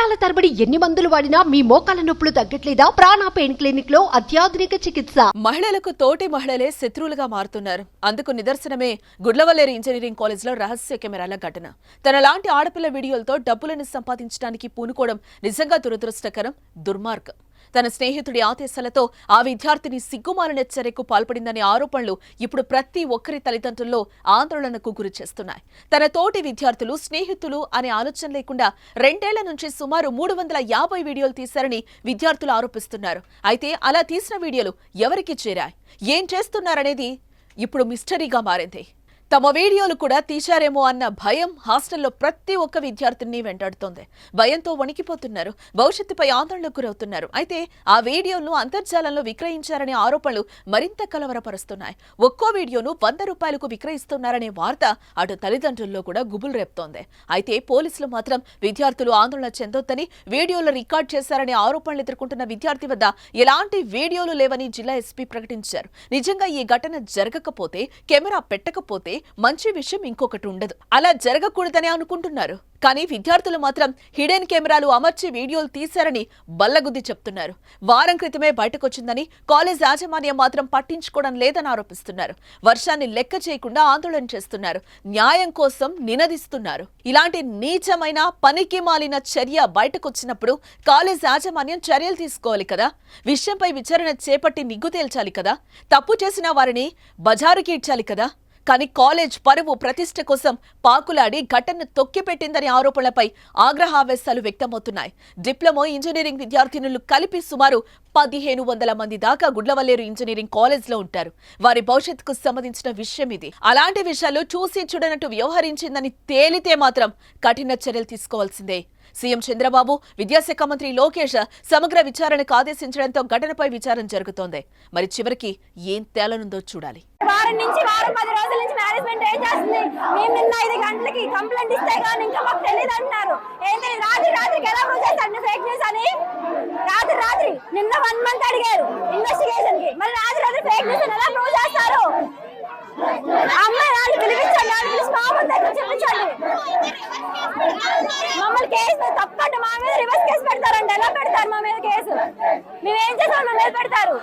సంవత్సరాల తరబడి ఎన్ని మందులు వాడినా మీ మోకాల నొప్పులు తగ్గట్లేదా? ప్రాణ పెయిన్ క్లినిక్ లో అత్యాధునిక చికిత్స. మహిళలకు తోటి మహిళలే శత్రువులుగా మారుతున్నారు. అందుకు నిదర్శనమే గుడ్లవల్లేరు ఇంజనీరింగ్ కాలేజ్ లో రహస్య కెమెరాల ఘటన. తనలాంటి ఆడపిల్ల వీడియోలతో డబ్బులను సంపాదించడానికి పూనుకోవడం నిజంగా దురదృష్టకరం, దుర్మార్గం. తన స్నేహితుడి ఆదేశాలతో ఆ విద్యార్థిని సిగ్గుమాలిన చర్యకు పాల్పడిందనే ఆరోపణలు ఇప్పుడు ప్రతి ఒక్కరి తల్లిదండ్రుల్లో ఆందోళనకు గురి చేస్తున్నాయి. తన తోటి విద్యార్థులు, స్నేహితులు అనే ఆలోచన లేకుండా 2 ఏళ్ల నుంచి సుమారు 350 వీడియోలు తీశారని విద్యార్థులు ఆరోపిస్తున్నారు. అయితే అలా తీసిన వీడియోలు ఎవరికి చేరాయి, ఏం చేస్తున్నారనేది ఇప్పుడు మిస్టరీగా మారింది. తమ వీడియోలు కూడా తీశారేమో అన్న భయం హాస్టల్లో ప్రతి ఒక్క విద్యార్థిని వెంటాడుతోంది. భయంతో వణికిపోతున్నారు, భవిష్యత్తుపై ఆందోళనకు గురవుతున్నారు. అయితే ఆ వీడియోలను అంతర్జాలంలో విక్రయించారనే ఆరోపణలు మరింత కలవరపరుస్తున్నాయి. ఒక్కో వీడియోను 100 రూపాయలకు విక్రయిస్తున్నారనే వార్త అటు తల్లిదండ్రుల్లో కూడా గుబులు రేపుతోంది. అయితే పోలీసులు మాత్రం విద్యార్థులు ఆందోళన చెందొద్దని, వీడియోలు రికార్డ్ చేశారనే ఆరోపణలు ఎదుర్కొంటున్న విద్యార్థి వద్ద ఎలాంటి వీడియోలు లేవని జిల్లా ఎస్పీ ప్రకటించారు. నిజంగా ఈ ఘటన జరగకపోతే, కెమెరా పెట్టకపోతే మంచి విషయం ఇంకొకటి ఉండదు. అలా జరగకూడదని అనుకుంటున్నారు. కానీ విద్యార్థులు మాత్రం హిడెన్ కెమెరాలు అమర్చి వీడియోలు తీశారని బల్లగుద్ది చెప్తున్నారు. వారం క్రితమే బయటకొచ్చిందని కాలేజ్ యాజమాన్యం మాత్రం పట్టించుకోవడం లేదని ఆరోపిస్తున్నారు. వర్షాన్ని లెక్క చేయకుండా ఆందోళన చేస్తున్నారు. న్యాయం కోసం నినదిస్తున్నారు. ఇలాంటి నీచమైన, పనికి మాలిన చర్య బయటకొచ్చినప్పుడు కాలేజ్ యాజమాన్యం చర్యలు తీసుకోవాలి కదా. విషయంపై విచారణ చేపట్టి నిగ్గు తేల్చాలి కదా. తప్పు చేసిన వారిని బజారుకి ఇడ్చాలి కదా. కానీ కాలేజ్ పరువు, ప్రతిష్ట కోసం పాకులాడి ఘటనను తొక్కిపెట్టిందనే ఆరోపణలపై ఆగ్రహావేశాలు వ్యక్తమవుతున్నాయి. డిప్లొమా ఇంజనీరింగ్ విద్యార్థినులు కలిపి సుమారు 1500 మంది దాకా గుడ్లవల్లేరు ఇంజనీరింగ్ కాలేజ్ లో ఉంటారు. వారి భవిష్యత్తుకు సంబంధించిన విషయం ఇది. అలాంటి విషయాలు చూసి చూడనట్టు వ్యవహరించిందని తేలితే మాత్రం కఠిన చర్యలు తీసుకోవాల్సిందే. సీఎం చంద్రబాబు, విద్యాశాఖ మంత్రి లోకేష్ సమగ్ర విచారణకు ఆదేశించడంతో ఘటనపై విచారణ జరుగుతోంది. మరి చివరికి ఏం తేలనుందో చూడాలి. వారం 10 రోజుల నుంచి మేనేజ్మెంట్ ఏం చేస్తుంది? మేము నిన్న 5 గంటలకి కంప్లైంట్ ఇస్తే గానీ ఇంకా మాకు తెలియదు అంటున్నారు. ఏంటి రాత్రికి ఎలా ప్రూవ్ చేస్తారు ఫేక్ న్యూస్ అని? రాత్రి నిన్న 1 మంత్ అడిగారు ఇన్వెస్టిగేషన్ కి, మరి రాత్రి ఫేక్ న్యూస్ ఎలా ప్రూవ్ చేస్తారు? అమ్మాయి వాళ్ళు పిలిపించండి, వాళ్ళు పిలిచి మా ముందు దగ్గర చెప్పించండి. మమ్మల్ని కేసు తప్పంటే మా మీద రివర్స్ కేసు పెడతారండి. ఎలా పెడతారు మా మీద కేసు? మేమేం చేసాం, మా మీద పెడతారు.